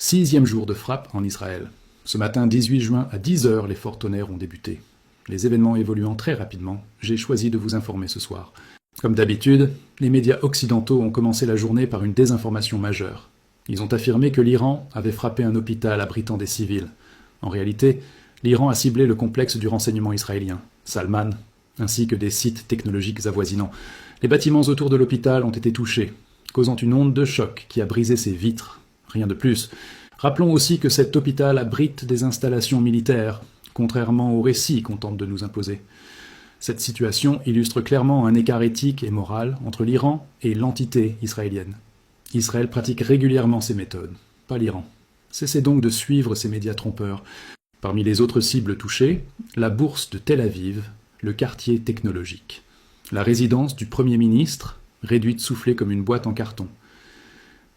6e jour de frappe en Israël. Ce matin 18 juin à 10 h, les forts tonnerres ont débuté. Les événements évoluant très rapidement, j'ai choisi de vous informer ce soir. Comme d'habitude, les médias occidentaux ont commencé la journée par une désinformation majeure. Ils ont affirmé que l'Iran avait frappé un hôpital abritant des civils. En réalité, l'Iran a ciblé le complexe du renseignement israélien, Salman, ainsi que des sites technologiques avoisinants. Les bâtiments autour de l'hôpital ont été touchés, causant une onde de choc qui a brisé ses vitres. Rien de plus. Rappelons aussi que cet hôpital abrite des installations militaires, contrairement aux récits qu'on tente de nous imposer. Cette situation illustre clairement un écart éthique et moral entre l'Iran et l'entité israélienne. Israël pratique régulièrement ces méthodes, pas l'Iran. Cessez donc de suivre ces médias trompeurs. Parmi les autres cibles touchées, la bourse de Tel Aviv, le quartier technologique. La résidence du Premier ministre, réduite soufflée comme une boîte en carton.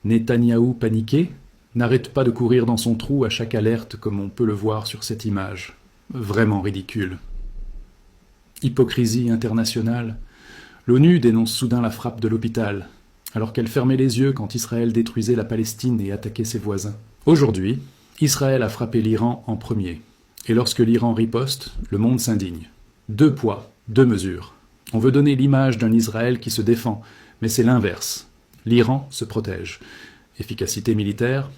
Netanyahou paniqué, n'arrête pas de courir dans son trou à chaque alerte comme on peut le voir sur cette image. Vraiment ridicule. Hypocrisie internationale. L'ONU dénonce soudain la frappe de l'hôpital, alors qu'elle fermait les yeux quand Israël détruisait la Palestine et attaquait ses voisins. Aujourd'hui, Israël a frappé l'Iran en premier. Et lorsque l'Iran riposte, le monde s'indigne. 2 poids, 2 mesures. On veut donner l'image d'un Israël qui se défend, mais c'est l'inverse. L'Iran se protège. Efficacité militaire.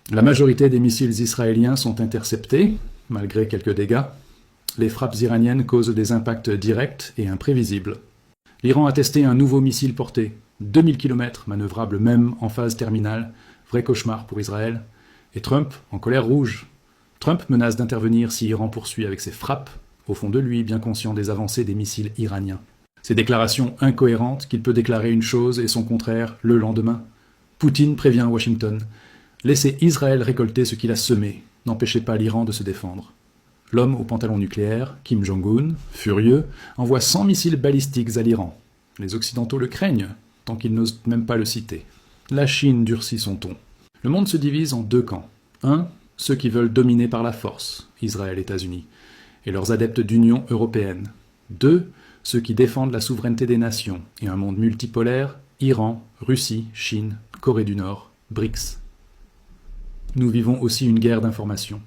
La majorité des missiles israéliens sont interceptés, malgré quelques dégâts. Les frappes iraniennes causent des impacts directs et imprévisibles. L'Iran a testé un nouveau missile porté, 2000 km, manœuvrable même en phase terminale, vrai cauchemar pour Israël. Et Trump, en colère rouge. Trump menace d'intervenir si Iran poursuit avec ses frappes, au fond de lui bien conscient des avancées des missiles iraniens. Ces déclarations incohérentes qu'il peut déclarer une chose et son contraire le lendemain. Poutine prévient Washington. Laissez Israël récolter ce qu'il a semé, n'empêchez pas l'Iran de se défendre. L'homme au pantalon nucléaire, Kim Jong-un, furieux, envoie 100 missiles balistiques à l'Iran. Les Occidentaux le craignent, tant qu'ils n'osent même pas le citer. La Chine durcit son ton. Le monde se divise en 2 camps. 1, ceux qui veulent dominer par la force, Israël, États-Unis, et leurs adeptes d'Union européenne. 2, ceux qui défendent la souveraineté des nations et un monde multipolaire, Iran, Russie, Chine, Corée du Nord, BRICS. Nous vivons aussi une guerre d'information.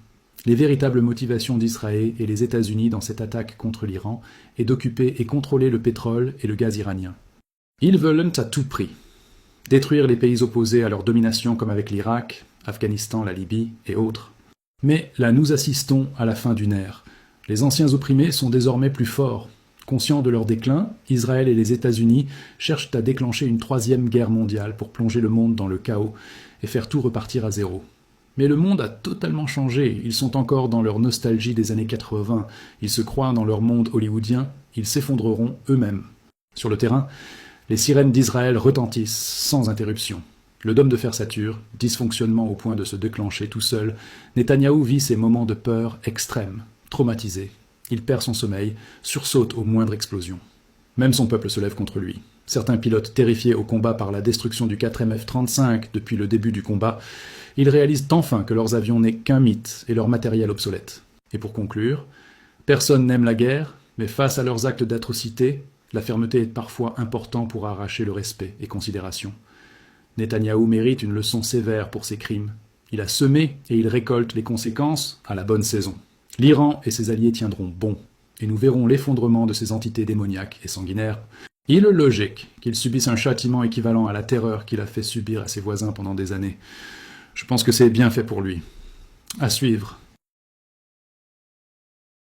Les véritables motivations d'Israël et les États-Unis dans cette attaque contre l'Iran est d'occuper et contrôler le pétrole et le gaz iranien. Ils veulent à tout prix détruire les pays opposés à leur domination comme avec l'Irak, Afghanistan, la Libye et autres. Mais là nous assistons à la fin d'une ère. Les anciens opprimés sont désormais plus forts. Conscients de leur déclin, Israël et les États-Unis cherchent à déclencher une 3e guerre mondiale pour plonger le monde dans le chaos et faire tout repartir à zéro. Mais le monde a totalement changé, ils sont encore dans leur nostalgie des années 80, ils se croient dans leur monde hollywoodien, ils s'effondreront eux-mêmes. Sur le terrain, les sirènes d'Israël retentissent sans interruption. Le dôme de fer sature, dysfonctionnement au point de se déclencher tout seul, Netanyahou vit ces moments de peur extrême, traumatisé. Il perd son sommeil, sursaute aux moindres explosions. Même son peuple se lève contre lui. Certains pilotes terrifiés au combat par la destruction du 4e F-35 depuis le début du combat, ils réalisent enfin que leurs avions n'est qu'un mythe et leur matériel obsolète. Et pour conclure, personne n'aime la guerre, mais face à leurs actes d'atrocité, la fermeté est parfois importante pour arracher le respect et considération. Netanyahou mérite une leçon sévère pour ses crimes. Il a semé et il récolte les conséquences à la bonne saison. L'Iran et ses alliés tiendront bon, et nous verrons l'effondrement de ces entités démoniaques et sanguinaires. Il est logique qu'ils subissent un châtiment équivalent à la terreur qu'il a fait subir à ses voisins pendant des années. Je pense que c'est bien fait pour lui. À suivre.